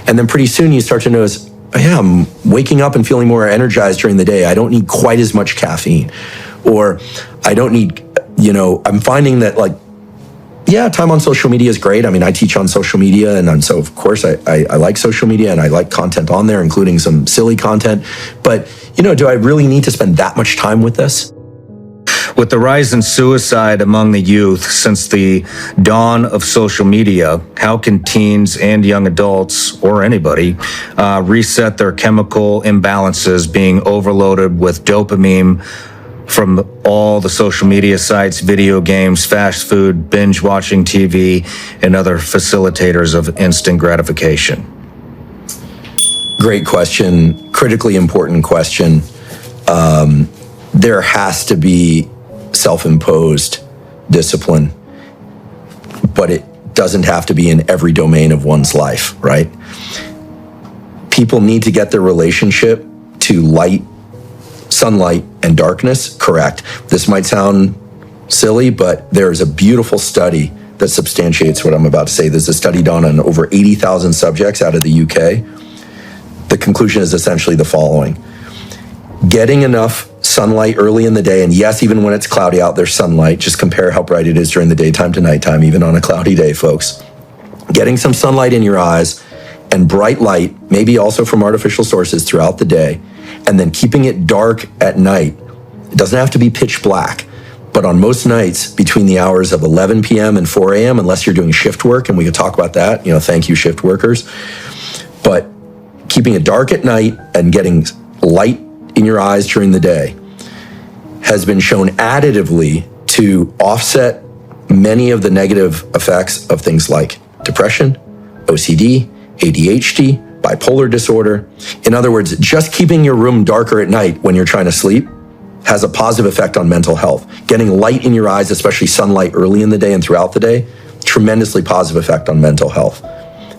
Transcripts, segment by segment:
And then pretty soon you start to notice, oh yeah, I'm waking up and feeling more energized during the day. I don't need quite as much caffeine. Or I don't need, I'm finding that time on social media is great. I mean, I teach on social media, and so of course I like social media and I like content on there, including some silly content. But, do I really need to spend that much time with this? With the rise in suicide among the youth since the dawn of social media, how can teens and young adults, or anybody, reset their chemical imbalances being overloaded with dopamine from all the social media sites, video games, fast food, binge watching TV, and other facilitators of instant gratification? Great question, critically important question. There has to be self-imposed discipline, but it doesn't have to be in every domain of one's life, right? People need to get their relationship to light, sunlight, and darkness correct. This might sound silly, but there is a beautiful study that substantiates what I'm about to say. There's a study done on over 80,000 subjects out of the UK. The conclusion is essentially the following. Getting enough sunlight early in the day, and yes, even when it's cloudy out, there's sunlight. Just compare how bright it is during the daytime to nighttime, even on a cloudy day, folks. Getting some sunlight in your eyes and bright light, maybe also from artificial sources throughout the day, and then keeping it dark at night. It doesn't have to be pitch black, but on most nights between the hours of 11 p.m. and 4 a.m., unless you're doing shift work, and we could talk about that, thank you, shift workers. But keeping it dark at night and getting light in your eyes during the day has been shown additively to offset many of the negative effects of things like depression, OCD, ADHD, bipolar disorder. In other words, just keeping your room darker at night when you're trying to sleep has a positive effect on mental health. Getting light in your eyes, especially sunlight early in the day and throughout the day, tremendously positive effect on mental health.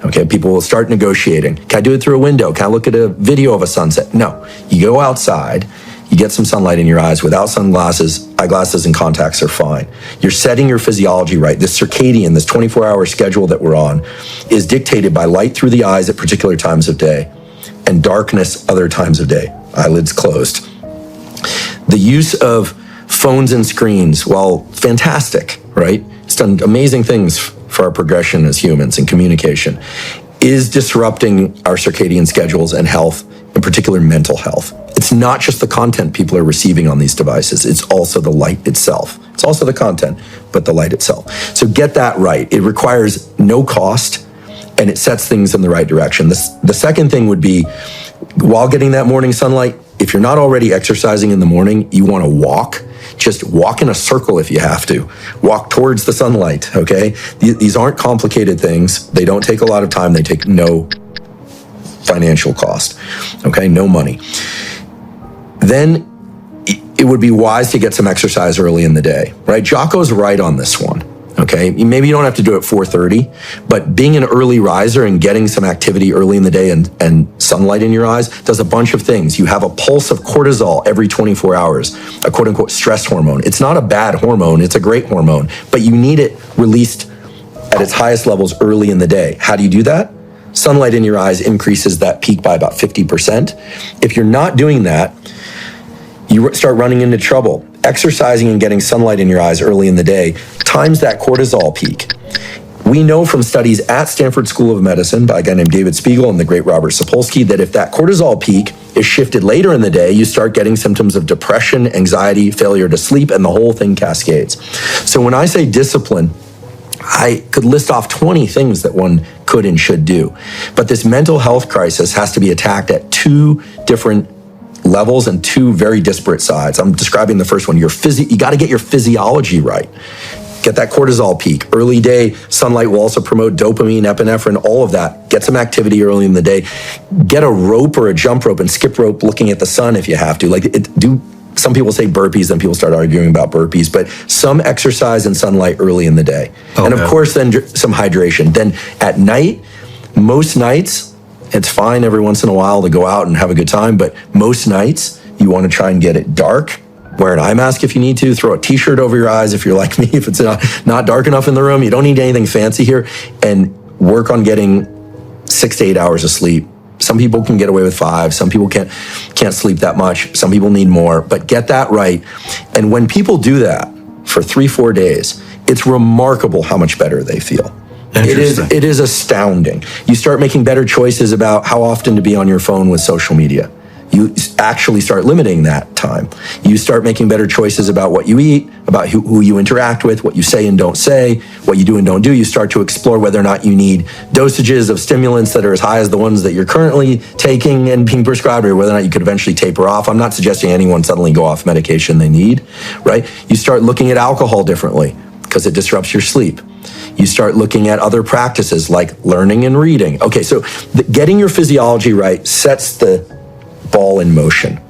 Okay, people will start negotiating. Can I do it through a window? Can I look at a video of a sunset? No, you go outside, you get some sunlight in your eyes without sunglasses, eyeglasses and contacts are fine. You're setting your physiology right. This circadian, this 24-hour schedule that we're on is dictated by light through the eyes at particular times of day and darkness other times of day, eyelids closed. The use of phones and screens, while fantastic, right? It's done amazing things for our progression as humans and communication, is disrupting our circadian schedules and health, in particular mental health. It's not just the content people are receiving on these devices, it's also the light itself. It's also the content, but the light itself. So get that right. It requires no cost, and it sets things in the right direction. The second thing would be, while getting that morning sunlight, if you're not already exercising in the morning, you want to walk. Just walk in a circle if you have to. Walk towards the sunlight, okay? These aren't complicated things. They don't take a lot of time. They take no financial cost, okay? No money. Then it would be wise to get some exercise early in the day, right? Jocko's right on this one, okay? Maybe you don't have to do it 4:30, but being an early riser and getting some activity early in the day and sunlight in your eyes does a bunch of things. You have a pulse of cortisol every 24 hours, a quote unquote stress hormone. It's not a bad hormone, it's a great hormone, but you need it released at its highest levels early in the day. How do you do that? Sunlight in your eyes increases that peak by about 50%. If you're not doing that, you start running into trouble. Exercising and getting sunlight in your eyes early in the day times that cortisol peak. We know from studies at Stanford School of Medicine by a guy named David Spiegel and the great Robert Sapolsky that if that cortisol peak is shifted later in the day, you start getting symptoms of depression, anxiety, failure to sleep, and the whole thing cascades. So when I say discipline, I could list off 20 things that one could and should do. But this mental health crisis has to be attacked at two different levels and two very disparate sides. I'm describing the first one. You got to get your physiology right. Get that cortisol peak. Early day sunlight will also promote dopamine, epinephrine, all of that. Get some activity early in the day. Get a rope or a jump rope and skip rope looking at the sun if you have to. Some people say burpees, then people start arguing about burpees, but some exercise and sunlight early in the day. Okay. And of course, then some hydration. Then at night, most nights, it's fine every once in a while to go out and have a good time, but most nights you want to try and get it dark. Wear an eye mask if you need to. Throw a t-shirt over your eyes if you're like me. If it's not dark enough in the room, you don't need anything fancy here. And work on getting 6 to 8 hours of sleep. Some people can get away with 5. Some people can't sleep that much. Some people need more, but get that right. And when people do that for 3-4 days, it's remarkable how much better they feel. It is astounding. You start making better choices about how often to be on your phone with social media. You actually start limiting that time. You start making better choices about what you eat, about who you interact with, what you say and don't say, what you do and don't do. You start to explore whether or not you need dosages of stimulants that are as high as the ones that you're currently taking and being prescribed, or whether or not you could eventually taper off. I'm not suggesting anyone suddenly go off medication they need, right? You start looking at alcohol differently because it disrupts your sleep. You start looking at other practices like learning and reading. Okay, so getting your physiology right sets the ball in motion.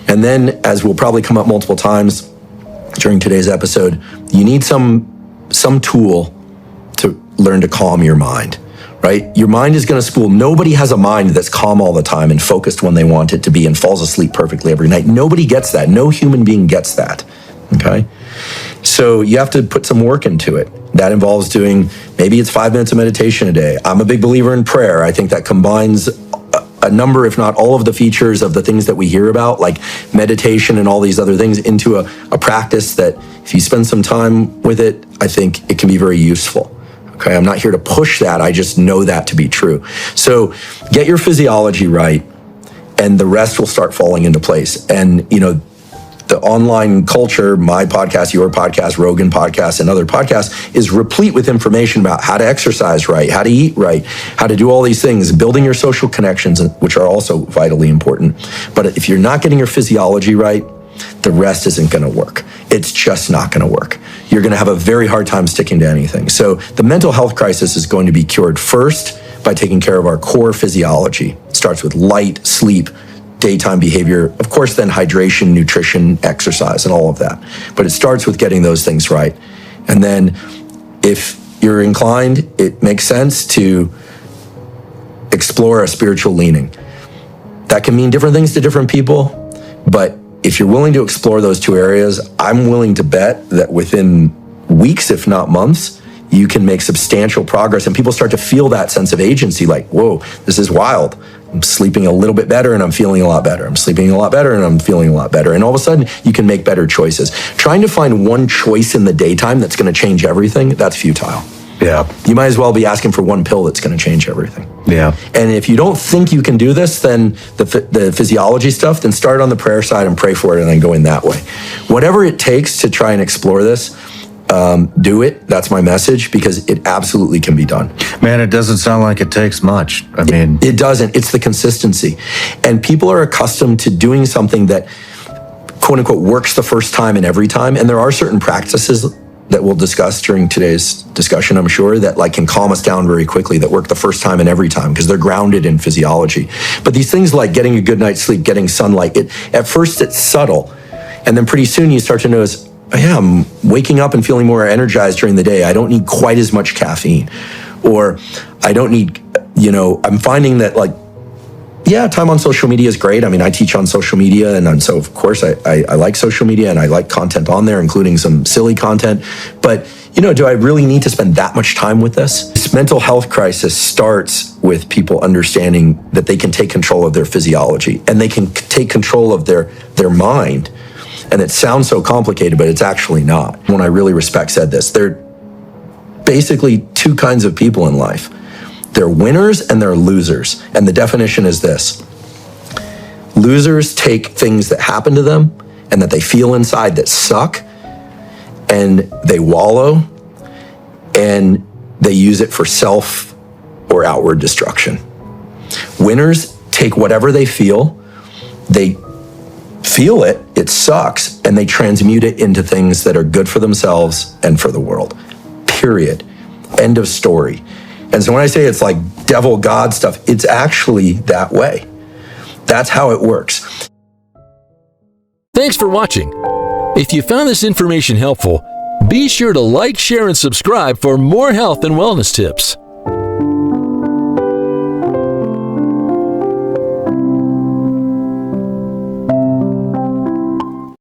And then, as will probably come up multiple times during today's episode, you need some tool to learn to calm your mind, right? Your mind is going to spool. Nobody has a mind that's calm all the time and focused when they want it to be and falls asleep perfectly every night. Nobody gets that. No human being gets that, okay? So you have to put some work into it. That involves doing, maybe it's 5 minutes of meditation a day. I'm a big believer in prayer. I think that combines a number, if not all of the features of the things that we hear about, like meditation and all these other things, into a practice that if you spend some time with it, I think it can be very useful. Okay, I'm not here to push that. I just know that to be true. So get your physiology right, and the rest will start falling into place. And, you know, the online culture, my podcast, your podcast, Rogan podcast, and other podcasts, is replete with information about how to exercise right, how to eat right, how to do all these things, building your social connections, which are also vitally important. But if you're not getting your physiology right, the rest isn't going to work. It's just not going to work. You're going to have a very hard time sticking to anything. So the mental health crisis is going to be cured first by taking care of our core physiology. It starts with light, sleep, daytime behavior, of course, then hydration, nutrition, exercise, and all of that. But it starts with getting those things right. And then if you're inclined, it makes sense to explore a spiritual leaning. That can mean different things to different people, but if you're willing to explore those two areas, I'm willing to bet that within weeks, if not months, you can make substantial progress, and people start to feel that sense of agency, like, whoa, this is wild. I'm sleeping a little bit better and I'm feeling a lot better. I'm sleeping a lot better and I'm feeling a lot better. And all of a sudden, you can make better choices. Trying to find one choice in the daytime that's going to change everything, that's futile. Yeah. You might as well be asking for one pill that's going to change everything. Yeah. And if you don't think you can do this, then the physiology stuff, then start on the prayer side and pray for it and then go in that way. Whatever it takes to try and explore this, do it. That's my message, because it absolutely can be done. Man, it doesn't sound like it takes much. I mean, it doesn't. It's the consistency. And people are accustomed to doing something that, quote unquote, works the first time and every time. And there are certain practices that we'll discuss during today's discussion, I'm sure, that like can calm us down very quickly, that work the first time and every time because they're grounded in physiology. But these things like getting a good night's sleep, getting sunlight, at first it's subtle. And then pretty soon you start to notice, oh yeah, I'm waking up and feeling more energized during the day. I don't need quite as much caffeine. Or I don't need, I'm finding that like, yeah, time on social media is great. I mean, I teach on social media, and so of course I like social media and I like content on there, including some silly content. But, do I really need to spend that much time with this? This mental health crisis starts with people understanding that they can take control of their physiology and they can take control of their mind. And it sounds so complicated, but it's actually not. One I really respect said this: there are basically two kinds of people in life. They're winners and they're losers. And the definition is this: losers take things that happen to them and that they feel inside that suck, and they wallow, and they use it for self or outward destruction. Winners take whatever they feel, they feel it, it sucks, and they transmute it into things that are good for themselves and for the world. Period. End of story. And so when I say it's like devil God stuff, it's actually that way. That's how it works. Thanks for watching. If you found this information helpful, be sure to like, share, and subscribe for more health and wellness tips.